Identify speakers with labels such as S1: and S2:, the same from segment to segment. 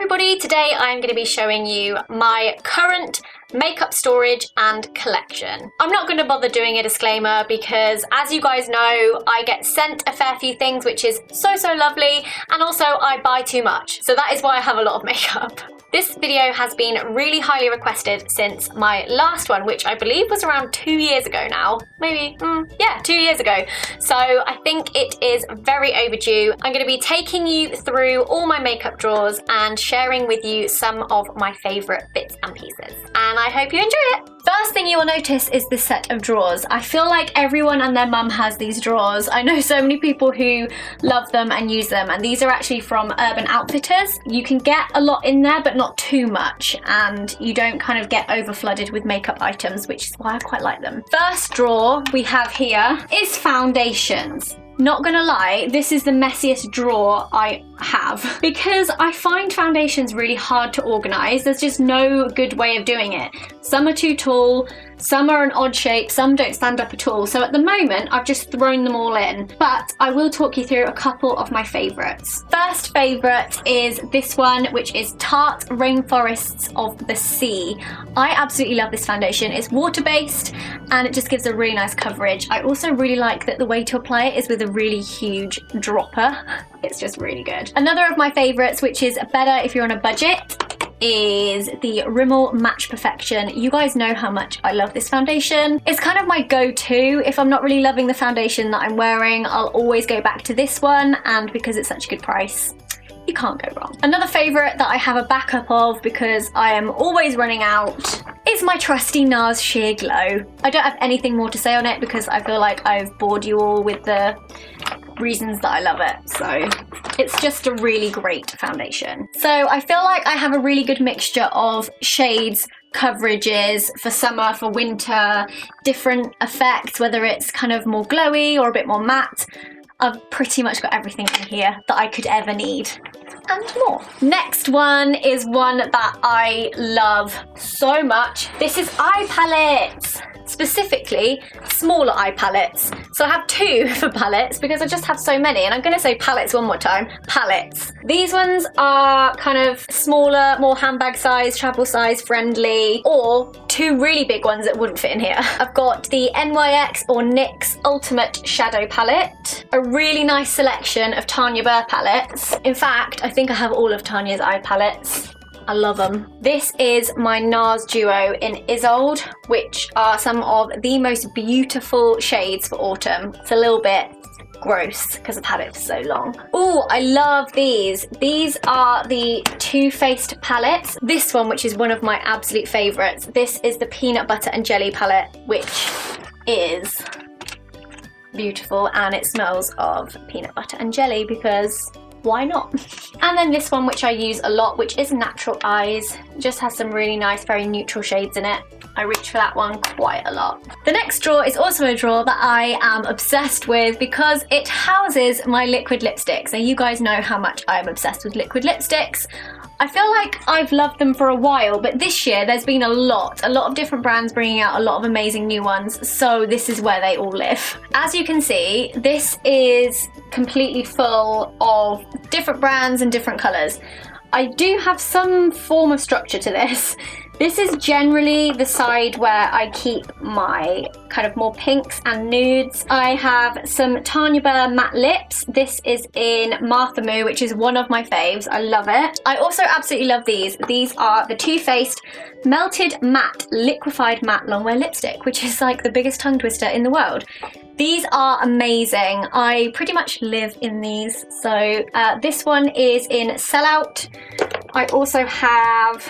S1: everybody, today I'm going to be showing you my current makeup storage and collection. I'm not going to bother doing a disclaimer because, as you guys know, I get sent a fair few things, which is so lovely, and also I buy too much, so that is why I have a lot of makeup. This video has been really highly requested since my last one, which I believe was around 2 years ago now. Maybe, yeah, 2 years ago. So I think it is very overdue. I'm going to be taking you through all my makeup drawers and sharing with you some of my favourite bits and pieces. And I hope you enjoy it. First thing you will notice is this set of drawers. I feel like everyone and their mum has these drawers. I know so many people who love them and use them, and these are actually from Urban Outfitters. You can get a lot in there, but not too much, and you don't kind of get over flooded with makeup items, which is why I quite like them. First drawer we have here is foundations. Not gonna lie, this is the messiest drawer I have because I find foundations really hard to organise. There's just no good way of doing it. Some are too tall, some are an odd shape, some don't stand up at all. So at the moment, I've just thrown them all in, but I will talk you through a couple of my favourites. First favourite is this one, which is Tarte Rainforests of the Sea. I absolutely love this foundation. It's water-based and it just gives a really nice coverage. I also really like that the way to apply it is with a really huge dropper. It's just really good. Another of my favourites, which is better if you're on a budget, is the Rimmel Match Perfection. You guys know how much I love this foundation. It's kind of my go-to. If I'm not really loving the foundation that I'm wearing, I'll always go back to this one, and because it's such a good price, you can't go wrong. Another favourite that I have a backup of because I am always running out is my trusty NARS Sheer Glow. I don't have anything more to say on it because I feel like I've bored you all with the reasons that I love it. So it's just a really great foundation. So I feel like I have a really good mixture of shades, coverages for summer, for winter, different effects, whether it's kind of more glowy or a bit more matte. I've pretty much got everything in here that I could ever need and more. Next one is one that I love so much. This is eye palettes. Specifically, smaller eye palettes. So I have two for palettes because I just have so many, and I'm going to say palettes one more time. Palettes. These ones are kind of smaller, more handbag size, travel size friendly, or two really big ones that wouldn't fit in here. I've got the NYX or NYX Ultimate Shadow Palette, a really nice selection of Tanya Burr palettes. In fact, I think I have all of Tanya's eye palettes. I love them. This is my NARS duo in Isolde, which are some of the most beautiful shades for autumn. It's a little bit gross because I've had it for so long. Oh, I love these. These are the Too Faced palettes. This one, which is one of my absolute favourites, this is the Peanut Butter and Jelly palette, which is beautiful, and it smells of peanut butter and jelly because why not? And then this one, which I use a lot, which is Natural Eyes. Just has some really nice, very neutral shades in it. I reach for that one quite a lot. The next drawer is also a drawer that I am obsessed with because it houses my liquid lipsticks. Now, you guys know how much I'm obsessed with liquid lipsticks. I feel like I've loved them for a while, but this year there's been a lot of different brands bringing out a lot of amazing new ones, so this is where they all live. As you can see, this is completely full of different brands and different colours. I do have some form of structure to this. This is generally the side where I keep my kind of more pinks and nudes. I have some Tanya Burr matte lips. This is in Martha Moo, which is one of my faves. I love it. I also absolutely love these. These are the Too Faced Melted Matte Liquefied Matte Longwear Lipstick, which is like the biggest tongue twister in the world. These are amazing. I pretty much live in these. So this one is in Sellout. I also have,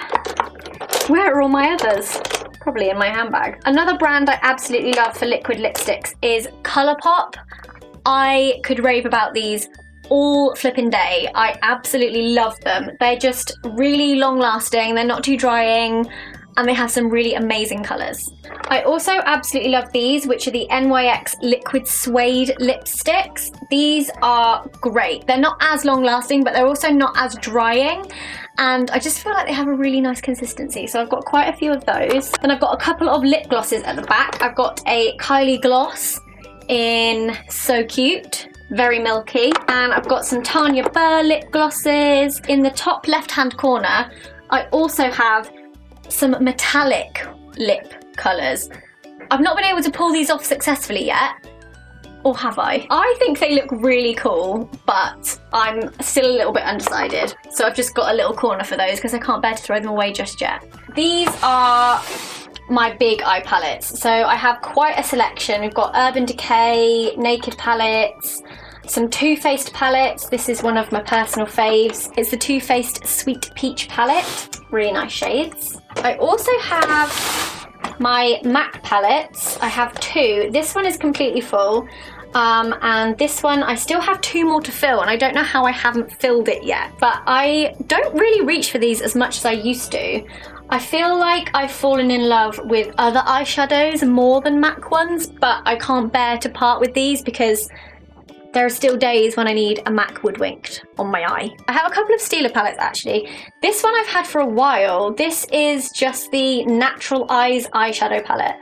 S1: where are all my others? Probably in my handbag. Another brand I absolutely love for liquid lipsticks is Colourpop. I could rave about these all flipping day. I absolutely love them. They're just really long lasting, they're not too drying, and they have some really amazing colours. I also absolutely love these, which are the NYX Liquid Suede lipsticks. These are great. They're not as long lasting, but they're also not as drying, and I just feel like they have a really nice consistency. So I've got quite a few of those. Then I've got a couple of lip glosses at the back. I've got a Kylie gloss in So Cute, very milky. And I've got some Tanya Burr lip glosses. In the top left-hand corner, I also have some metallic lip colours. I've not been able to pull these off successfully yet. Or have I? I think they look really cool, but I'm still a little bit undecided. So I've just got a little corner for those because I can't bear to throw them away just yet. These are my big eye palettes. So I have quite a selection. We've got Urban Decay, Naked palettes, some Too Faced palettes. This is one of my personal faves. It's the Too Faced Sweet Peach palette. Really nice shades. I also have my MAC palettes. I have two. This one is completely full. And this one, I still have 2 more to fill, and I don't know how I haven't filled it yet. But I don't really reach for these as much as I used to. I feel like I've fallen in love with other eyeshadows more than MAC ones, but I can't bear to part with these because there are still days when I need a MAC woodwinked on my eye. I have a couple of Stila palettes actually. This one I've had for a while. This is just the Natural Eyes eyeshadow palette.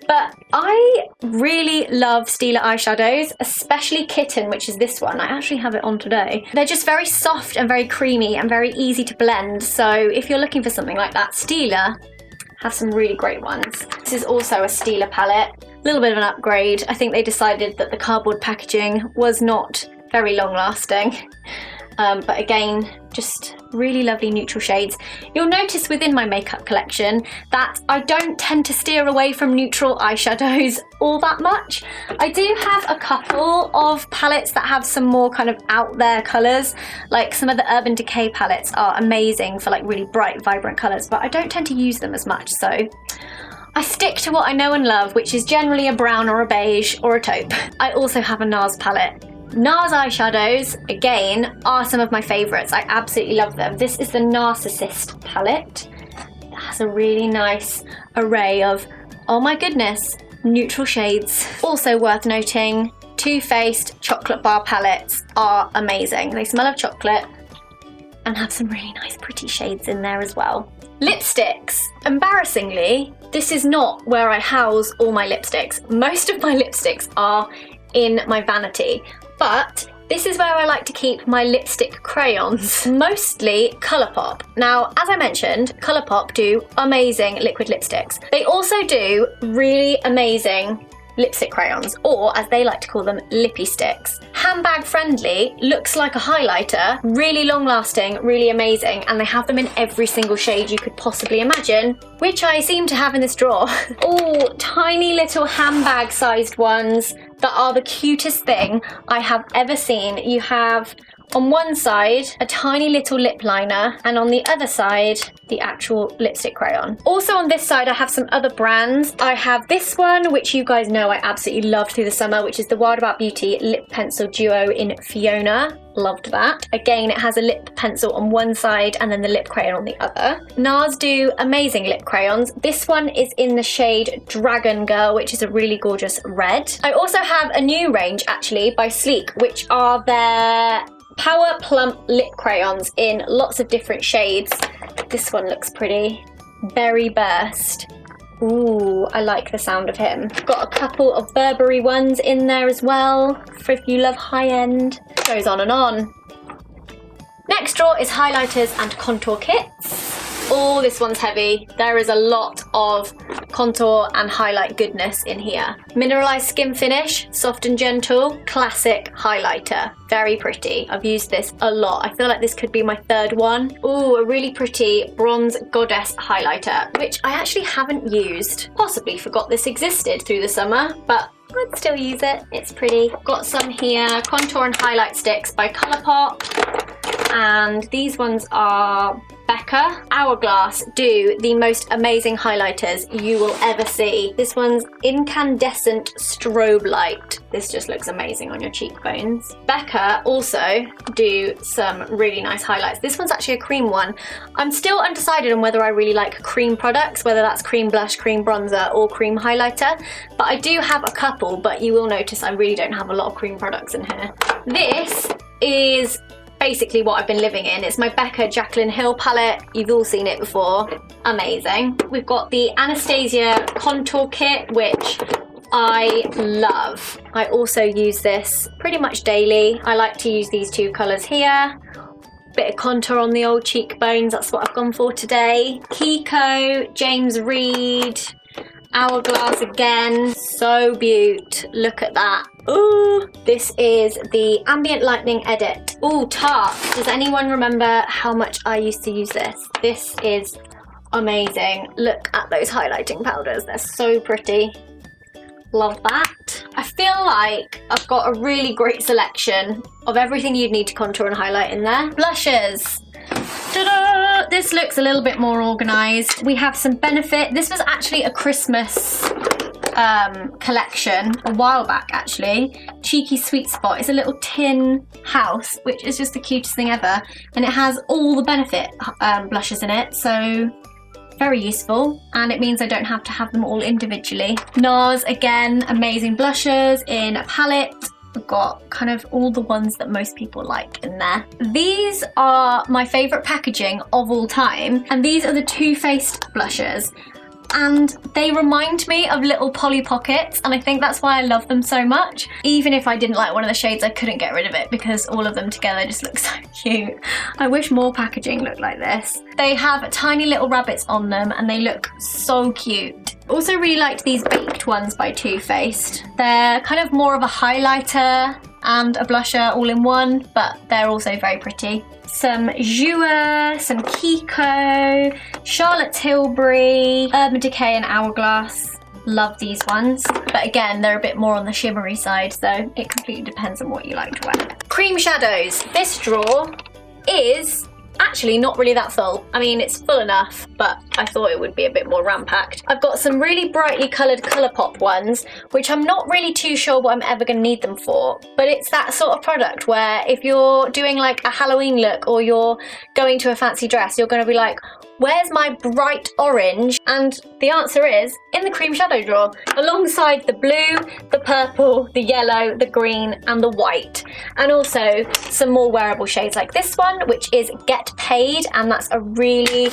S1: But I really love Stila eyeshadows, especially Kitten, which is this one. I actually have it on today. They're just very soft and very creamy and very easy to blend. So if you're looking for something like that, Stila have some really great ones. This is also a Stila palette. A little bit of an upgrade. I think they decided that the cardboard packaging was not very long lasting. But again, just really lovely neutral shades. You'll notice within my makeup collection that I don't tend to steer away from neutral eyeshadows all that much. I do have a couple of palettes that have some more kind of out there colours. Like some of the Urban Decay palettes are amazing for like really bright, vibrant colours, but I don't tend to use them as much, so I stick to what I know and love, which is generally a brown or a beige or a taupe. I also have a NARS palette. NARS eyeshadows, again, are some of my favourites. I absolutely love them. This is the Narcissist palette. It has a really nice array of, oh my goodness, neutral shades. Also worth noting, Too Faced chocolate bar palettes are amazing. They smell of chocolate and have some really nice pretty shades in there as well. Lipsticks. Embarrassingly, this is not where I house all my lipsticks. Most of my lipsticks are in my vanity, but this is where I like to keep my lipstick crayons, mostly Colourpop. Now, as I mentioned, Colourpop do amazing liquid lipsticks. They also do really amazing lipstick crayons, or as they like to call them, lippy sticks. Handbag friendly, looks like a highlighter, really long lasting, really amazing, and they have them in every single shade you could possibly imagine, which I seem to have in this drawer. Oh, tiny little handbag sized ones that are the cutest thing I have ever seen. You have on one side a tiny little lip liner, and on the other side the actual lipstick crayon. Also on this side I have some other brands. I have this one, which you guys know I absolutely loved through the summer, which is the Wild About Beauty Lip Pencil Duo in Fiona. Loved that. Again, it has a lip pencil on one side and then the lip crayon on the other. NARS do amazing lip crayons. This one is in the shade Dragon Girl, which is a really gorgeous red. I also have a new range actually by Sleek, which are their Power Plump lip crayons in lots of different shades. This one looks pretty. Berry Burst. Ooh, I like the sound of him. Got a couple of Burberry ones in there as well, for if you love high end. Goes on and on. Next drawer is highlighters and contour kits. Oh, this one's heavy. There is a lot of contour and highlight goodness in here. Mineralized skin finish, soft and gentle, classic highlighter. Very pretty. I've used this a lot. I feel like this could be my third one. Ooh, a really pretty Bronze Goddess highlighter, which I actually haven't used. Possibly forgot this existed through the summer, but I'd still use it. It's pretty. Got some here, contour and highlight sticks by Colourpop. And these ones are Becca. Hourglass do the most amazing highlighters you will ever see. This one's Incandescent Strobe Light. This just looks amazing on your cheekbones. Becca also do some really nice highlights. This one's actually a cream one. I'm still undecided on whether I really like cream products, whether that's cream blush, cream bronzer, or cream highlighter. But I do have a couple, but you will notice I really don't have a lot of cream products in here. This is basically what I've been living in. It's my Becca Jaclyn Hill palette. You've all seen it before. Amazing. We've got the Anastasia contour kit, which I love. I also use this pretty much daily. I like to use these two colours here. Bit of contour on the old cheekbones, that's what I've gone for today. Kiko, James Reed, Hourglass again, so beaut. Look at that. Ooh, this is the Ambient Lightning Edit. Ooh, Tarte. Does anyone remember how much I used to use this? This is amazing. Look at those highlighting powders, they're so pretty. Love that. I feel like I've got a really great selection of everything you'd need to contour and highlight in there. Blushes. Ta-da! This looks a little bit more organised. We have some Benefit. This was actually a Christmas collection a while back actually. Cheeky Sweet Spot. It's a little tin house, which is just the cutest thing ever. And it has all the Benefit blushes in it, so very useful, and it means I don't have to have them all individually. NARS, again, amazing blushes in a palette. We've got kind of all the ones that most people like in there. These are my favourite packaging of all time, and these are the Too Faced blushes. And they remind me of little Polly Pockets, and I think that's why I love them so much. Even if I didn't like one of the shades, I couldn't get rid of it because all of them together just look so cute. I wish more packaging looked like this. They have tiny little rabbits on them and they look so cute. Also really liked these Baked ones by Too Faced. They're kind of more of a highlighter and a blusher all in one, but they're also very pretty. Some Zoella, some Kiko, Charlotte Tilbury, Urban Decay and Hourglass. Love these ones. But again, they're a bit more on the shimmery side, so it completely depends on what you like to wear. Cream shadows. This drawer is actually not really that full. I mean, it's full enough, but I thought it would be a bit more ram-packed. I've got some really brightly coloured Colourpop ones, which I'm not really too sure what I'm ever going to need them for, but it's that sort of product where if you're doing like a Halloween look or you're going to a fancy dress, you're going to be like, where's my bright orange? And the answer is in the cream shadow drawer, alongside the blue, the purple, the yellow, the green, and the white. And also some more wearable shades like this one, which is Get Paid, and that's a really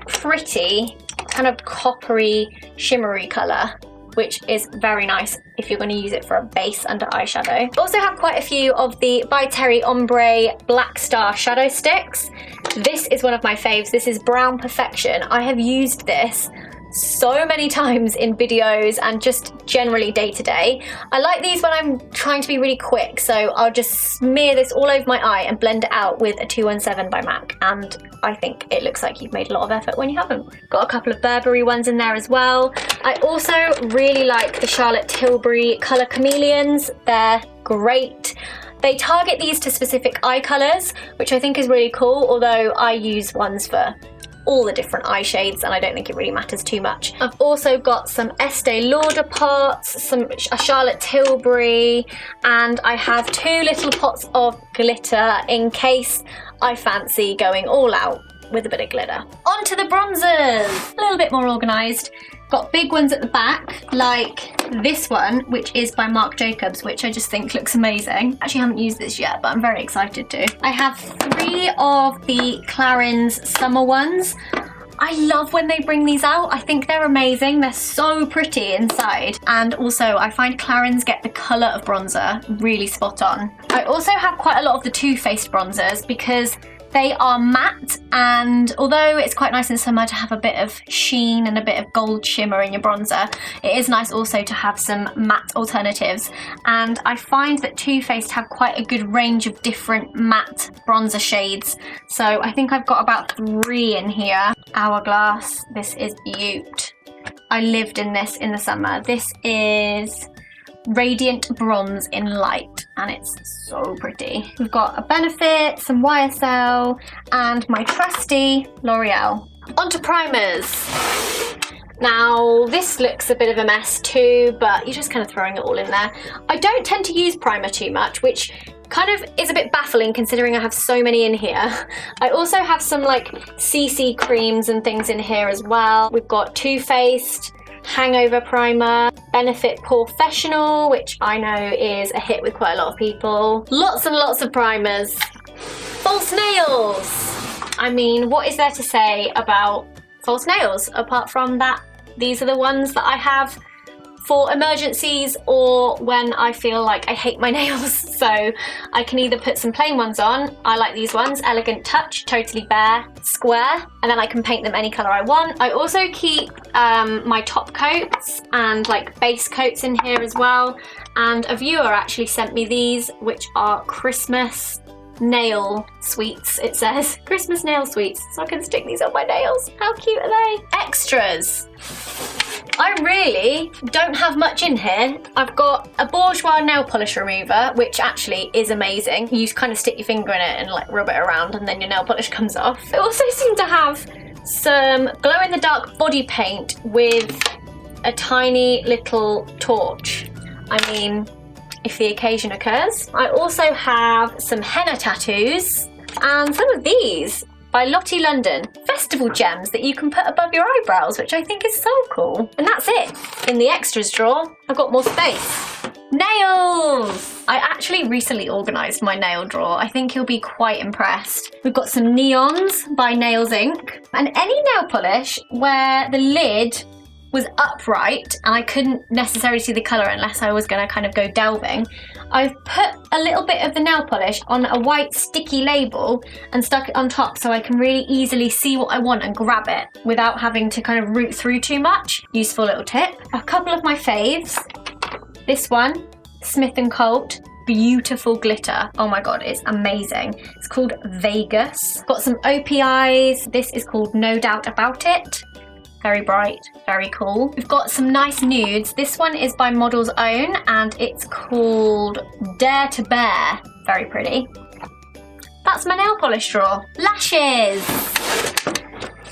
S1: pretty kind of coppery, shimmery colour, which is very nice if you're going to use it for a base under eyeshadow. Also have quite a few of the By Terry Ombre Black Star shadow sticks. This is one of my faves. This is Brown Perfection. I have used this so many times in videos and just generally day to day. I like these when I'm trying to be really quick, so I'll just smear this all over my eye and blend it out with a 217 by MAC, and I think it looks like you've made a lot of effort when you haven't. Got a couple of Burberry ones in there as well. I also really like the Charlotte Tilbury Colour Chameleons. They're great. They target these to specific eye colours, which I think is really cool, although I use ones for all the different eye shades and I don't think it really matters too much. I've also got some Estee Lauder pots, a Charlotte Tilbury, and I have 2 little pots of glitter in case I fancy going all out with a bit of glitter. On to the bronzers! A little bit more organised. Got big ones at the back, like this one, which is by Marc Jacobs, which I just think looks amazing. Actually haven't used this yet, but I'm very excited to. I have 3 of the Clarins summer ones. I love when they bring these out. I think they're amazing. They're so pretty inside. And also I find Clarins get the colour of bronzer really spot on. I also have quite a lot of the Too Faced bronzers because they are matte, and although it's quite nice in summer to have a bit of sheen and a bit of gold shimmer in your bronzer, it is nice also to have some matte alternatives. And I find that Too Faced have quite a good range of different matte bronzer shades. So I think I've got about 3 in here. Hourglass, this is beaut. I lived in this in the summer. This is Radiant Bronze in Light, and it's so pretty. We've got a Benefit, some YSL, and my trusty L'Oreal. Onto primers. Now, this looks a bit of a mess too, but you're just kind of throwing it all in there. I don't tend to use primer too much, which kind of is a bit baffling considering I have so many in here. I also have some like CC creams and things in here as well. We've got Too Faced Hangover Primer, Benefit Professional, which I know is a hit with quite a lot of people. Lots and lots of primers. False nails! I mean, what is there to say about false nails apart from that these are the ones that I have for emergencies or when I feel like I hate my nails. So I can either put some plain ones on. I like these ones, Elegant Touch, totally bare, square, and then I can paint them any colour I want. I also keep my top coats and like base coats in here as well. And a viewer actually sent me these, which are Christmas nail sweets. It says Christmas nail sweets, so I can stick these on my nails. How cute are they? Extras. I really don't have much in here. I've got a bourgeois nail polish remover, which actually is amazing. You kind of stick your finger in it and like rub it around and then your nail polish comes off. I also seem to have some glow-in-the-dark body paint with a tiny little torch. I mean, if the occasion occurs. I also have some henna tattoos and some of these by Lottie London, festival gems that you can put above your eyebrows, which I think is so cool. And that's it. In the extras drawer, I've got more space. Nails! I actually recently organised my nail drawer. I think you'll be quite impressed. We've got some neons by Nails Inc. And any nail polish where the lid was upright and I couldn't necessarily see the colour unless I was going to kind of go delving, I've put a little bit of the nail polish on a white sticky label and stuck it on top so I can really easily see what I want and grab it without having to kind of root through too much. Useful little tip. A couple of my faves. This one, Smith & Colt. Beautiful glitter. Oh my god, it's amazing. It's called Vegas. Got some OPIs. This is called No Doubt About It. Very bright, very cool. We've got some nice nudes. This one is by Model's Own and it's called Dare to Bear. Very pretty. That's my nail polish drawer. Lashes.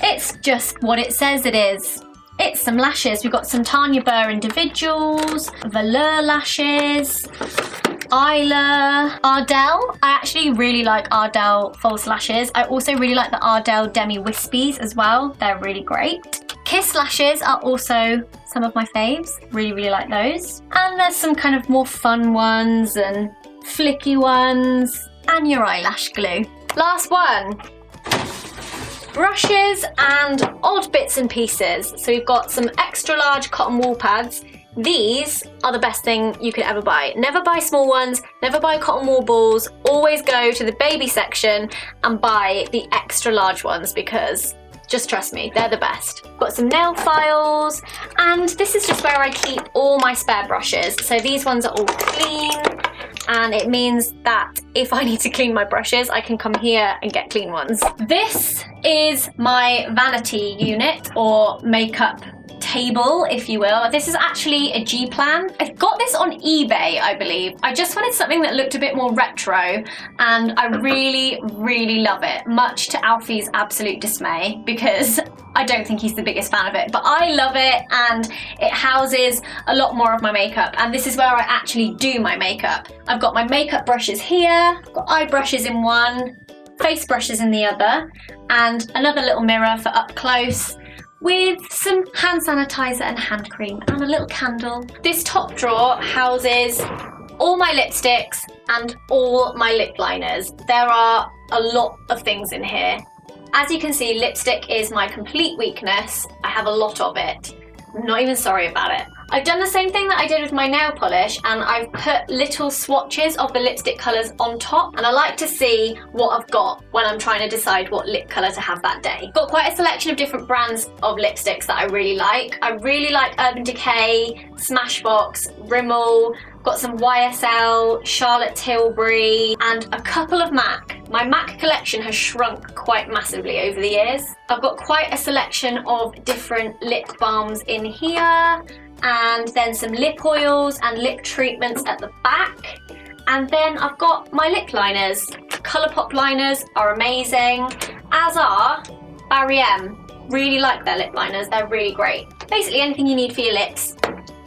S1: It's just what it says it is. It's some lashes. We've got some Tanya Burr individuals, velour lashes, Isla, Ardell. I actually really like Ardell false lashes. I also really like the Ardell Demi Wispies as well. They're really great. Kiss lashes are also some of my faves. Really, really like those. And there's some kind of more fun ones and flicky ones and your eyelash glue. Last one. Brushes and odd bits and pieces. So we've got some extra large cotton wool pads. These are the best thing you could ever buy. Never buy small ones, never buy cotton wool balls. Always go to the baby section and buy the extra large ones because just trust me, they're the best. Got some nail files, and this is just where I keep all my spare brushes. So these ones are all clean, and it means that if I need to clean my brushes, I can come here and get clean ones. This is my vanity unit, or makeup table, if you will. This is actually a G-plan. I got this on eBay, I believe. I just wanted something that looked a bit more retro, and I really, really love it, much to Alfie's absolute dismay, because I don't think he's the biggest fan of it, but I love it, and it houses a lot more of my makeup, and this is where I actually do my makeup. I've got my makeup brushes here, I've got eye brushes in one, face brushes in the other, and another little mirror for up close, with some hand sanitizer and hand cream and a little candle. This top drawer houses all my lipsticks and all my lip liners. There are a lot of things in here. As you can see, lipstick is my complete weakness. I have a lot of it. I'm not even sorry about it. I've done the same thing that I did with my nail polish, and I've put little swatches of the lipstick colours on top, and I like to see what I've got when I'm trying to decide what lip colour to have that day. Got quite a selection of different brands of lipsticks that I really like. I really like Urban Decay, Smashbox, Rimmel, got some YSL, Charlotte Tilbury, and a couple of MAC. My MAC collection has shrunk quite massively over the years. I've got quite a selection of different lip balms in here, and then some lip oils and lip treatments at the back. And then I've got my lip liners. Colourpop liners are amazing, as are Barry M. Really like their lip liners, they're really great. Basically anything you need for your lips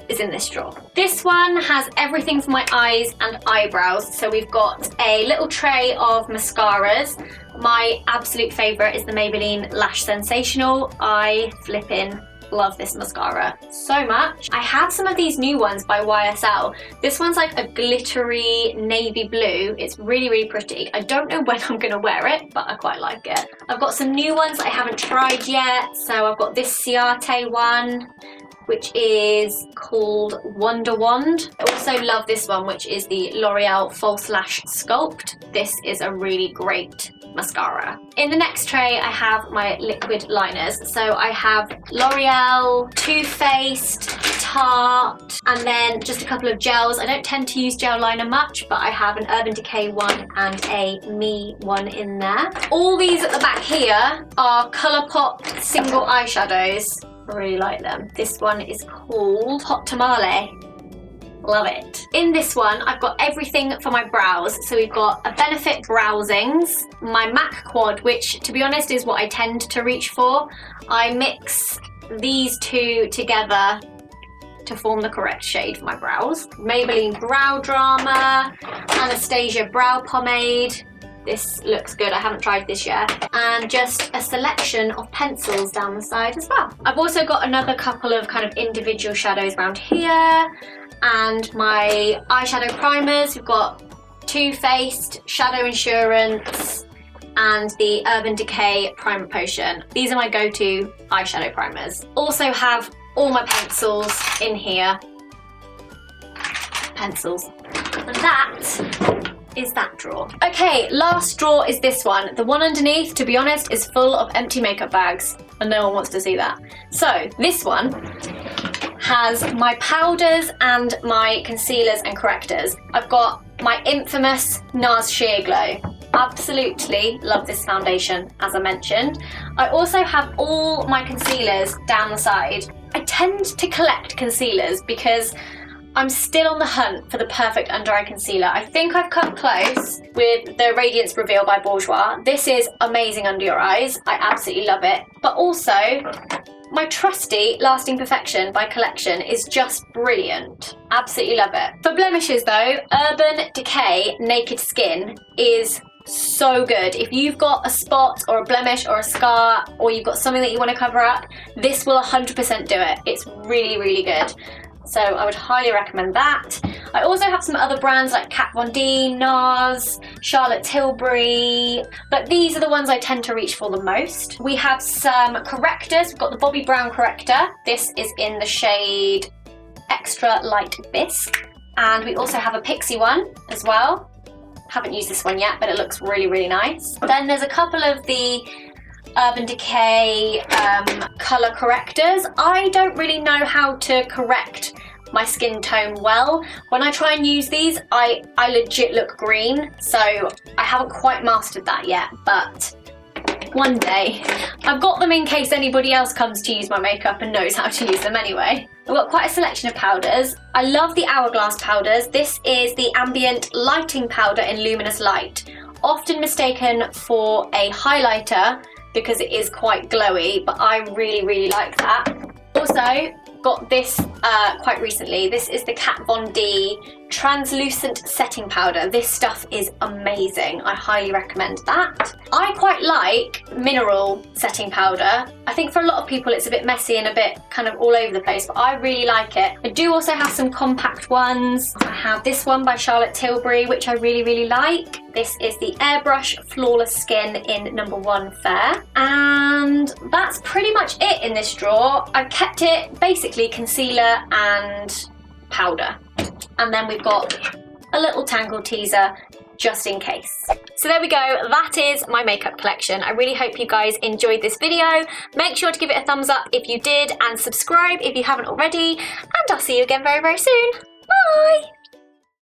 S1: is in this drawer. This one has everything for my eyes and eyebrows. So we've got a little tray of mascaras. My absolute favourite is the Maybelline Lash Sensational. I flippin' love this mascara so much. I have some of these new ones by YSL. This one's like a glittery navy blue. It's really, really pretty. I don't know when I'm gonna wear it, but I quite like it. I've got some new ones I haven't tried yet. So I've got this Ciate one. which is called Wonder Wand. I also love this one, which is the L'Oreal False Lash Sculpt. This is a really great mascara. In the next tray, I have my liquid liners. So I have L'Oreal, Too Faced, Tarte, and then just a couple of gels. I don't tend to use gel liner much, but I have an Urban Decay one and a Me one in there. All these at the back here are Colourpop single eyeshadows. I really like them. This one is called Hot Tamale. Love it. In this one, I've got everything for my brows. So we've got a Benefit Browsings, my MAC Quad, which to be honest is what I tend to reach for. I mix these two together to form the correct shade for my brows. Maybelline Brow Drama, Anastasia Brow Pomade. This looks good, I haven't tried this yet. And just a selection of pencils down the side as well. I've also got another couple of kind of individual shadows around here. And my eyeshadow primers, we've got Too Faced, Shadow Insurance, and the Urban Decay Primer Potion. These are my go-to eyeshadow primers. Also have all my pencils in here. Pencils. And that is that drawer. Okay, last drawer is this one. The one underneath, to be honest, is full of empty makeup bags, and no one wants to see that. So this one has my powders and my concealers and correctors. I've got my infamous NARS Sheer Glow. Absolutely love this foundation, as I mentioned. I also have all my concealers down the side. I tend to collect concealers because I'm still on the hunt for the perfect under eye concealer. I think I've come close with the Radiance Reveal by Bourjois. This is amazing under your eyes. I absolutely love it. But also, my trusty Lasting Perfection by Collection is just brilliant. Absolutely love it. For blemishes though, Urban Decay Naked Skin is so good. If you've got a spot or a blemish or a scar, or you've got something that you want to cover up, this will 100% do it. It's really, really good. So I would highly recommend that. I also have some other brands like Kat Von D, NARS, Charlotte Tilbury, but these are the ones I tend to reach for the most. We have some correctors. We've got the Bobbi Brown corrector. This is in the shade Extra Light Bisque. And we also have a Pixie one as well. Haven't used this one yet, but it looks really, really nice. Then there's a couple of the Urban Decay colour correctors. I don't really know how to correct my skin tone well. When I try and use these, I legit look green, so I haven't quite mastered that yet, but one day. I've got them in case anybody else comes to use my makeup and knows how to use them anyway. I've got quite a selection of powders. I love the Hourglass powders. This is the Ambient Lighting Powder in Luminous Light. Often mistaken for a highlighter because it is quite glowy, but I really, really like that. Also, got this quite recently. This is the Kat Von D Translucent Setting Powder. This stuff is amazing. I highly recommend that. I quite like mineral setting powder. I think for a lot of people it's a bit messy and a bit kind of all over the place, but I really like it. I do also have some compact ones. I have this one by Charlotte Tilbury, which I really, really like. This is the Airbrush Flawless Skin in number 1 Fair. And that's pretty much it in this drawer. I've kept it basically concealer and powder. And then we've got a little Tangled teaser just in case. So there we go, that is my makeup collection. I really hope you guys enjoyed this video. Make sure to give it a thumbs up if you did and subscribe if you haven't already. And I'll see you again very, very soon. Bye!